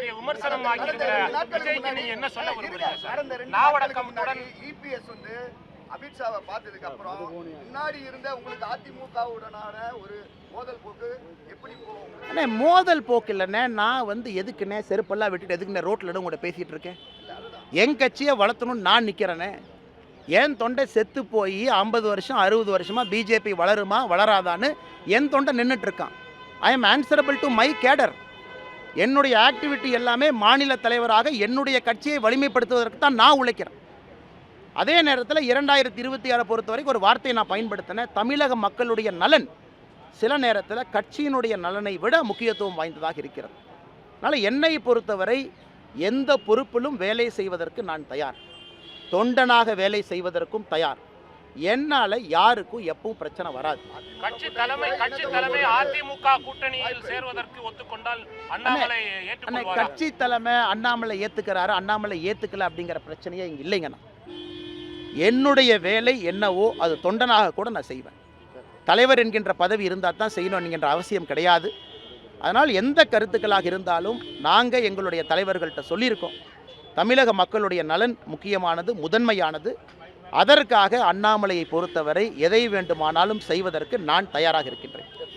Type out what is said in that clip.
மிகப்பெரிய விமர்சனமாகி இருக்கிற விஜய்க்கு நீங்க என்ன சொல்ல விரும்புறீங்க சார்? நாவடக்கத்துடன் இபிஎஸ் வந்து அமித்ஷாவை பார்த்ததுக்கு அப்புறம் முன்னாடி இருந்த உங்களுக்கு அதிமுகவுடனான ஒரு மோதல் போக்கு எப்படி போகும்? அண்ணே மோதல் போக்கு இல்லைண்ணே. நான் வந்து எதுக்குண்ணே செருப்பெல்லாம் விட்டுட்டு எதுக்குண்ணே ரோட்டில் கூட பேசிகிட்டு இருக்கேன்? என் கட்சியை வளர்த்தணும்னு நான் நிற்கிறேனே. என் தொண்டை செத்து போய் 50 வருஷம் 60 வருஷமாக பிஜேபி வளருமா வளராதான்னு என் தொண்டை நின்றுட்டுருக்கான். I am answerable to my cadre. என்னுடைய ஆக்டிவிட்டி எல்லாமே மாநில தலைவராக என்னுடைய கட்சியை வலிமைப்படுத்துவதற்கு தான் நான் உழைக்கிறேன். அதே நேரத்தில் 2026 பொறுத்த வரைக்கும் ஒரு வார்த்தையை நான் பயன்படுத்தினேன். தமிழக மக்களுடைய நலன் சில நேரத்தில் கட்சியினுடைய நலனை விட முக்கியத்துவம் வாய்ந்ததாக இருக்கிறது. அதனால் என்னை பொறுத்தவரை எந்த பொறுப்பிலும் வேலை செய்வதற்கு நான் தயார். தொண்டனாக வேலை செய்வதற்கும் தயார். என்னால் யாருக்கும் எப்பவும் பிரச்சனை வராது. கட்சி தலைமை அதிமுக கூட்டணியில் சேர்வதற்கு ஒத்துக்கொண்டால் அண்ணாமலை ஏற்றுக்கொள்வாரா? கட்சி தலைமை அண்ணாமலை ஏற்றுக்கிறாரு, அண்ணாமலை ஏற்றுக்கல அப்படிங்கிற பிரச்சனையே இங்கே இல்லைங்கண்ணா. என்னுடைய வேலை என்னவோ அது தொண்டனாக கூட நான் செய்வேன். தலைவர் என்கின்ற பதவி இருந்தால் தான் செய்யணும் என்கின்ற அவசியம் கிடையாது. அதனால் எந்த கருத்துக்களாக இருந்தாலும் நாங்கள் எங்களுடைய தலைவர்கள்ட்ட சொல்லியிருக்கோம். தமிழக மக்களுடைய நலன் முக்கியமானது, முதன்மையானது. அதற்காக அண்ணாமலையை பொறுத்தவரை எதை வேண்டுமானாலும் செய்வதற்கு நான் தயாராக இருக்கின்றேன்.